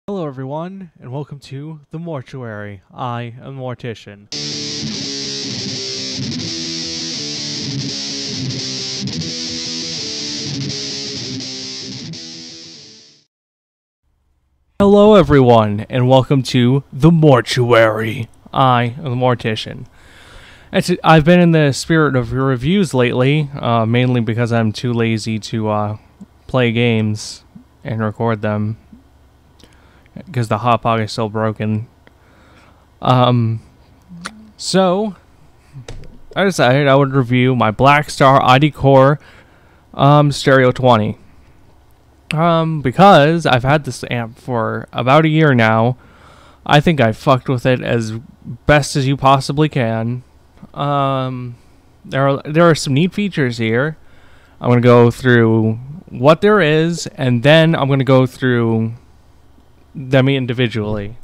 Hello everyone, and welcome to The Mortuary. I am the Mortician. Hello everyone, and welcome to The Mortuary. I am the Mortician. I've been in the spirit of reviews lately, mainly because I'm too lazy to play games and record them, because the hotbar is still broken. So I decided I would review my Black Star ID Core Stereo 20. Because I've had this amp for about a year now. I think I fucked with it as best as you possibly can. There are some neat features here. I'm gonna go through what there is, and then I'm gonna go through them individually.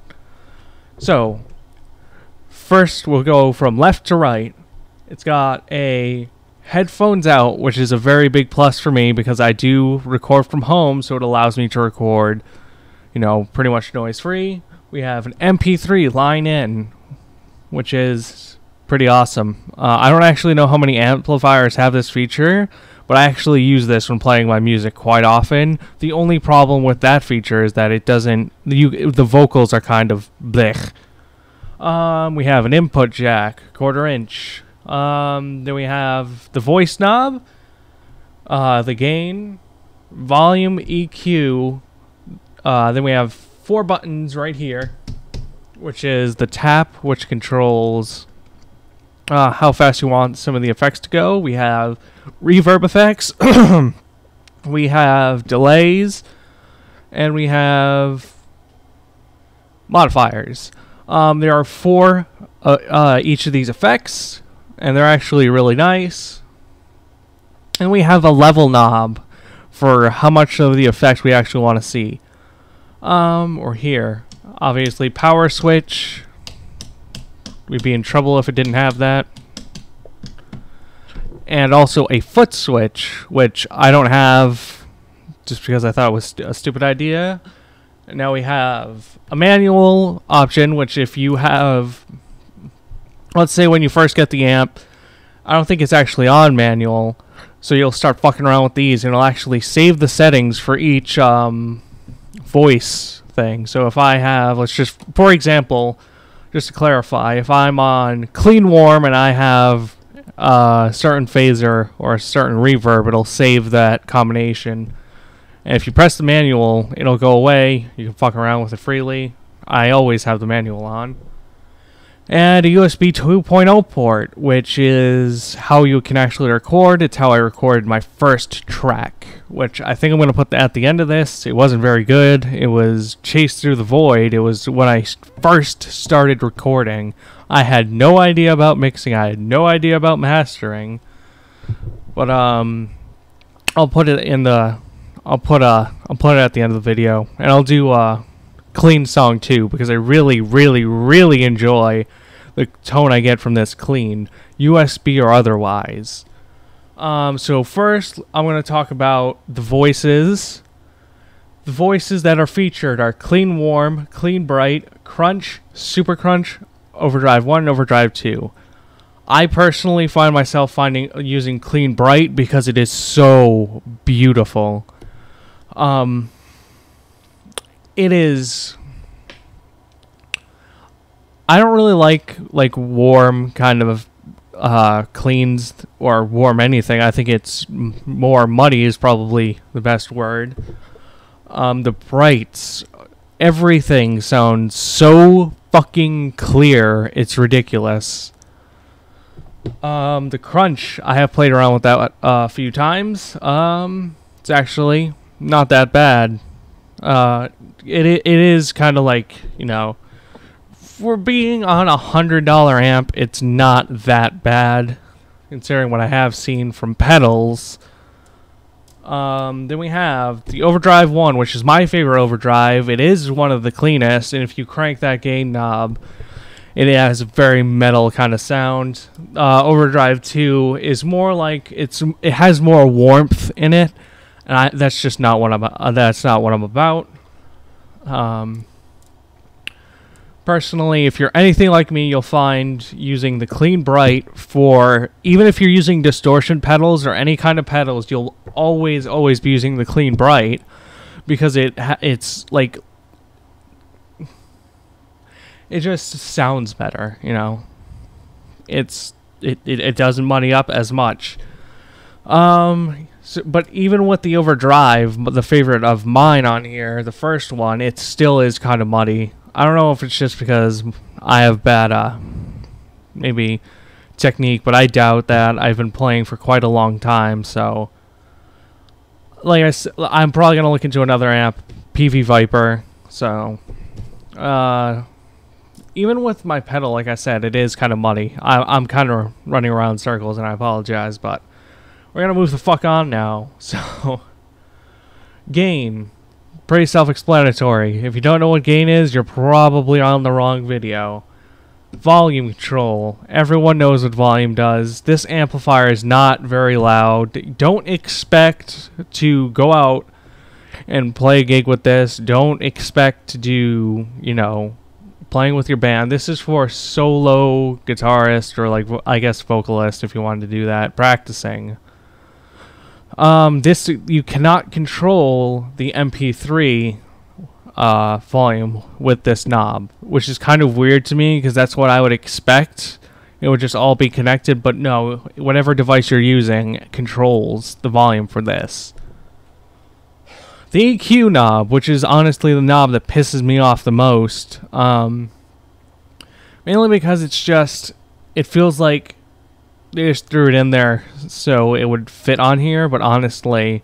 So first we'll go from left to right. It's got a headphones out, which is a very big plus for me because I do record from home, so it allows me to record, pretty much noise free. We have an MP3 line in, which is pretty awesome. I don't actually know how many amplifiers have this feature, but I actually use this when playing my music quite often. The only problem with that feature is that it doesn't, the vocals are kind of blech. We have an input jack, 1/4 inch. Then we have the voice knob, the gain, volume, EQ. Then we have 4 buttons right here, which is the tap, which controls how fast you want some of the effects to go. We have reverb effects, we have delays, and we have modifiers. There are 4 each of these effects, and they're actually really nice. And we have a level knob for how much of the effect we actually want to see. Or here, obviously power switch. We'd be in trouble if it didn't have that. And also a foot switch, which I don't have just because I thought it was a stupid idea. And now we have a manual option, which if you have, let's say when you first get the amp, I don't think it's actually on manual, so you'll start fucking around with these and it'll actually save the settings for each voice thing. So if I have, let's just, for example, just to clarify, if I'm on clean warm and I have a certain phaser or a certain reverb, it'll save that combination. And if you press the manual, it'll go away. You can fuck around with it freely. I always have the manual on. And a USB 2.0 port, which is how you can actually record. It's how I recorded my first track, which I think I'm going to put at the end of this. It wasn't very good. It was Chase Through the Void. It was when I first started recording. I had no idea about mixing. I had no idea about mastering. But I'll put it in the I'll put it at the end of the video, and I'll do a clean song too, because I really, really, really enjoy the tone I get from this clean, USB or otherwise. So first, I'm going to talk about the voices. The voices that are featured are Clean Warm, Clean Bright, Crunch, Super Crunch, Overdrive 1, and Overdrive 2. I personally find myself using Clean Bright because it is so beautiful. It is. I don't really like warm kind of cleans or warm anything. I think it's more muddy is probably the best word. The brights, everything sounds so fucking clear. It's ridiculous. The crunch, I have played around with that a few times. It's actually not that bad. It is kind of like, for being on $100 amp, it's not that bad, considering what I have seen from pedals. Then we have the Overdrive 1, which is my favorite Overdrive. It is one of the cleanest, and if you crank that gain knob, it has a very metal kind of sound. Overdrive 2 is more like it has more warmth in it, and that's just not what I'm. That's not what I'm about. Personally, if you're anything like me, you'll find using the clean bright for, even if you're using distortion pedals or any kind of pedals, you'll always be using the clean bright, because it's like, it just sounds better, you know. It doesn't muddy up as much. But even with the Overdrive, the favorite of mine on here, the first one, it still is kind of muddy. I don't know if it's just because I have bad, maybe technique, but I doubt that. I've been playing for quite a long time, so like I said, I'm probably gonna look into another amp, PV Viper. So, even with my pedal, like I said, it is kind of muddy. I'm kind of running around in circles, and I apologize, but we're gonna move the fuck on now. So, gain. Pretty self-explanatory. If you don't know what gain is, you're probably on the wrong video. Volume control. Everyone knows what volume does. This amplifier is not very loud. Don't expect to go out and play a gig with this. Don't expect to do, you know, playing with your band. This is for solo guitarist, or like, I guess, vocalist, if you wanted to do that, practicing. This, you cannot control the MP3 volume with this knob, which is kind of weird to me, because that's what I would expect. It would just all be connected, but no, whatever device you're using controls the volume for this. The EQ knob, which is honestly the knob that pisses me off the most, mainly because it's just, it feels like they just threw it in there so it would fit on here, but honestly,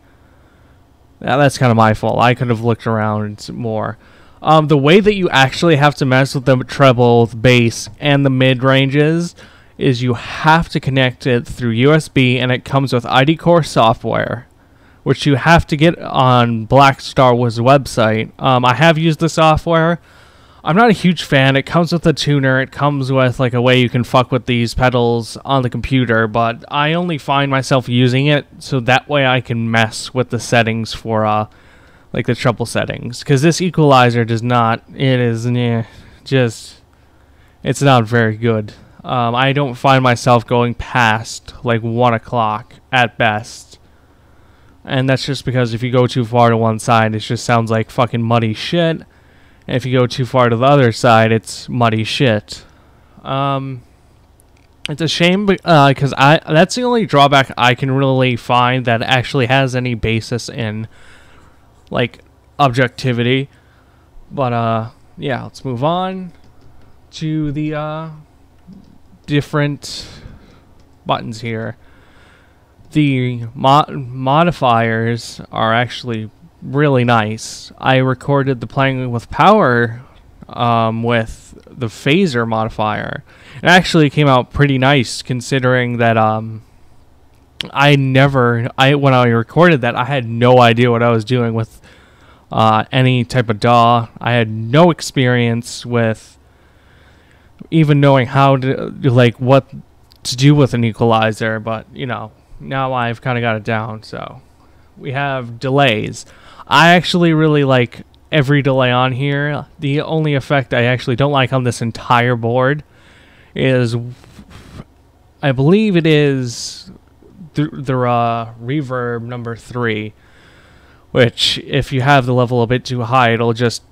that's kind of my fault. I could have looked around more. The way that you actually have to mess with the treble, the bass, and the mid-ranges is you have to connect it through USB, and it comes with ID Core software, which you have to get on Black Star Wars website. I have used the software. I'm not a huge fan. It comes with a tuner. It comes with like a way you can fuck with these pedals on the computer, but I only find myself using it so that way I can mess with the settings for like the treble settings, because this equalizer does not. It is just, it's not very good. I don't find myself going past like 1 o'clock at best, and that's just because if you go too far to one side, it just sounds like fucking muddy shit. And if you go too far to the other side, it's muddy shit. It's a shame, because that's the only drawback I can really find that actually has any basis in, like, objectivity. But, yeah, let's move on to the, different buttons here. The modifiers are actually really nice. I recorded the playing with power with the phaser modifier. It actually came out pretty nice, considering that when I recorded that, I had no idea what I was doing with any type of DAW. I had no experience with even knowing how to, like, what to do with an equalizer, but you know, now I've kind of got it down. So we have delays. I actually really like every delay on here. The only effect I actually don't like on this entire board is, I believe it is the reverb number 3, which if you have the level a bit too high, it'll just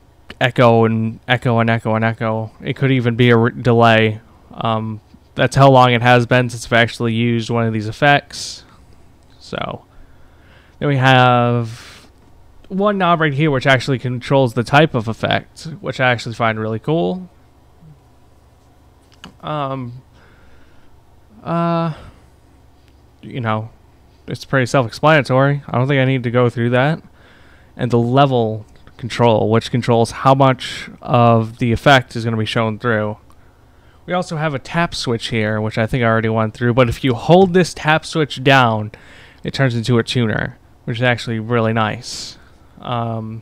echo and echo and echo and echo. It could even be a delay. That's how long it has been since I've actually used one of these effects. So then we have one knob right here which actually controls the type of effect, which I actually find really cool. You know, it's pretty self-explanatory. I don't think I need to go through that. And the level control, which controls how much of the effect is going to be shown through. We also have a tap switch here, which I think I already went through, but if you hold this tap switch down, it turns into a tuner, which is actually really nice. Do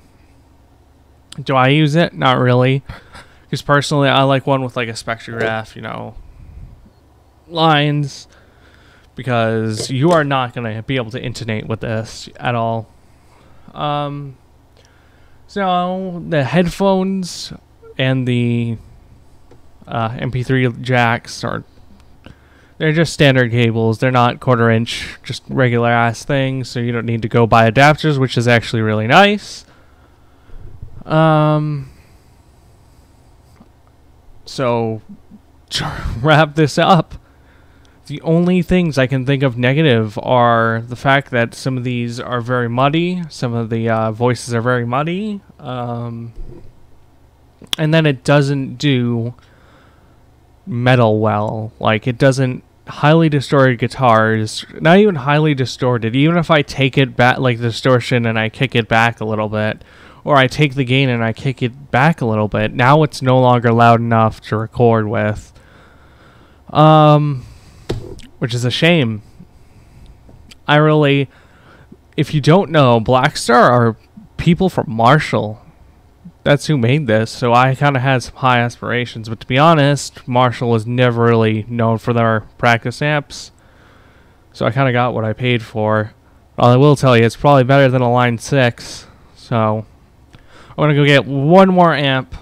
I use it? Not really, because personally I like one with like a spectrograph, you know, lines, because you are not going to be able to intonate with this at all. So the headphones and the MP3 jacks they're just standard cables. They're not 1/4 inch, just regular ass things. So you don't need to go buy adapters, which is actually really nice. So to wrap this up, the only things I can think of negative are the fact that some of these are very muddy. Some of the voices are very muddy. And then it doesn't do metal well. Like, it doesn't highly distorted guitars, not even highly distorted. Even if I take it back, like the distortion, and I kick it back a little bit, or I take the gain and I kick it back a little bit, now it's no longer loud enough to record with. Which is a shame. If you don't know, Blackstar are people from Marshall. That's who made this, so I kind of had some high aspirations. But to be honest, Marshall was never really known for their practice amps. So I kind of got what I paid for. Well, I will tell you, it's probably better than a Line 6. So I'm going to go get one more amp.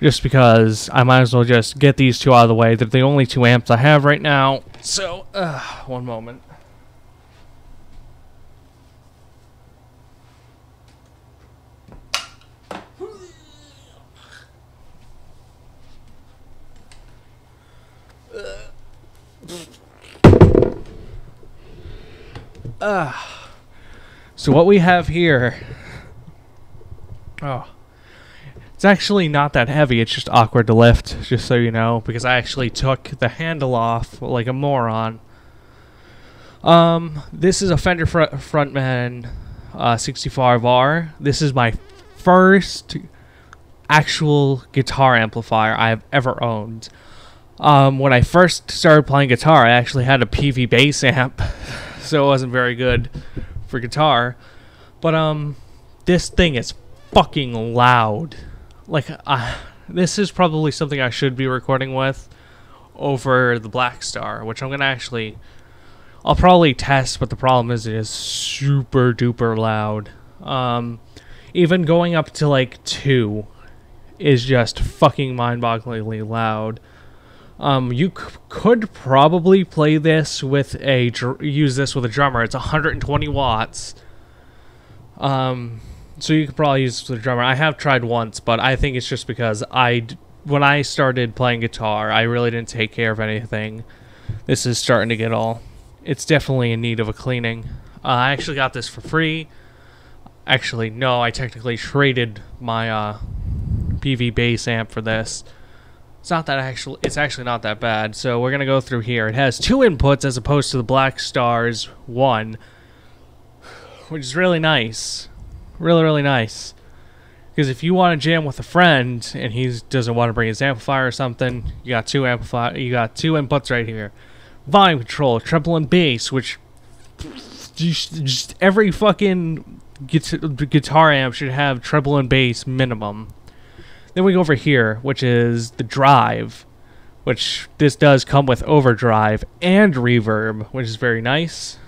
Just because I might as well just get these two out of the way. They're the only two amps I have right now. So, one moment. So what we have here... Oh. It's actually not that heavy, it's just awkward to lift, just so you know, because I actually took the handle off like a moron. This is a Fender Frontman 65R. This is my first actual guitar amplifier I've ever owned. When I first started playing guitar, I actually had a PV bass amp, so it wasn't very good for guitar. But this thing is fucking loud. Like, this is probably something I should be recording with over the Blackstar, which I'm going to I'll probably test, but the problem is it is super duper loud. Even going up to like 2 is just fucking mind-bogglingly loud. You could probably play this with use this with a drummer. It's 120 watts. So you could probably use this with a drummer. I have tried once, but I think it's just because when I started playing guitar, I really didn't take care of anything. This is starting to get it's definitely in need of a cleaning. I actually got this for free. Actually, no, I technically traded my PV bass amp for this. It's actually not that bad. So we're gonna go through here. It has 2 inputs as opposed to the Blackstar's 1, which is really nice. Really, really nice. Because if you want to jam with a friend and he doesn't want to bring his amplifier or something, you got two inputs right here. Volume control, treble and bass, which just every fucking guitar amp should have treble and bass minimum. Then we go over here, which is the drive, which this does come with overdrive and reverb, which is very nice.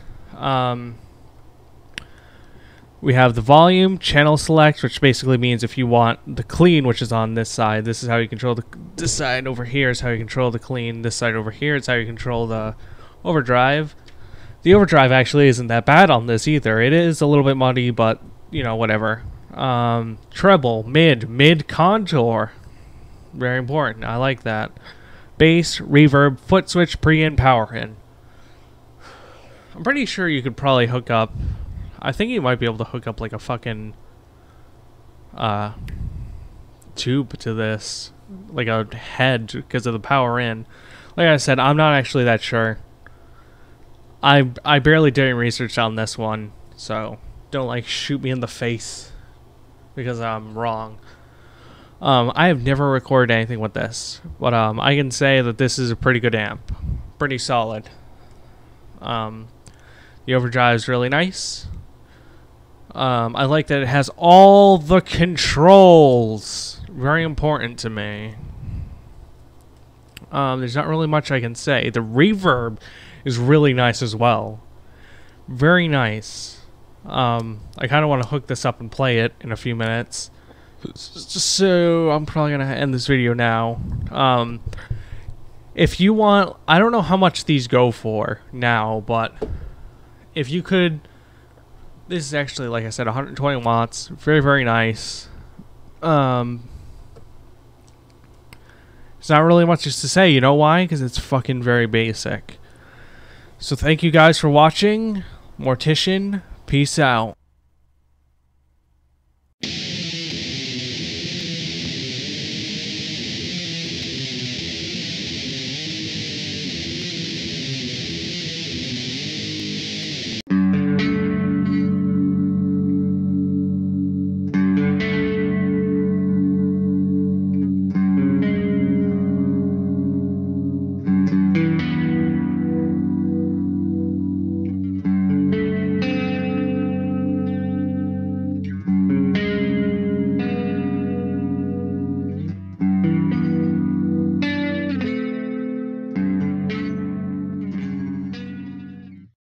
We have the volume, channel select, which basically means if you want the clean, which is on this side, this is how you control this side over here is how you control the clean. This side over here is how you control the overdrive. The overdrive actually isn't that bad on this either. It is a little bit muddy, but, you know, whatever. Treble, mid contour. Very important. I like that. Bass, reverb, foot switch, pre-in, power in. I'm pretty sure you could probably hook up... I think you might be able to hook up like a fucking tube to this, like a head, because of the power in. Like I said, I'm not actually that sure. I barely did any research on this one, so don't like shoot me in the face because I'm wrong. I have never recorded anything with this, but I can say that this is a pretty good amp, pretty solid. The overdrive is really nice. I like that it has all the controls. Very important to me. There's not really much I can say. The reverb is really nice as well. Very nice. I kind of want to hook this up and play it in a few minutes. So I'm probably going to end this video now. If you want, I don't know how much these go for now, but if you could, this is actually, like I said, 120 watts, very, very nice. There's not really much to say, you know why? Because it's fucking very basic. So thank you guys for watching. Mortician, peace out.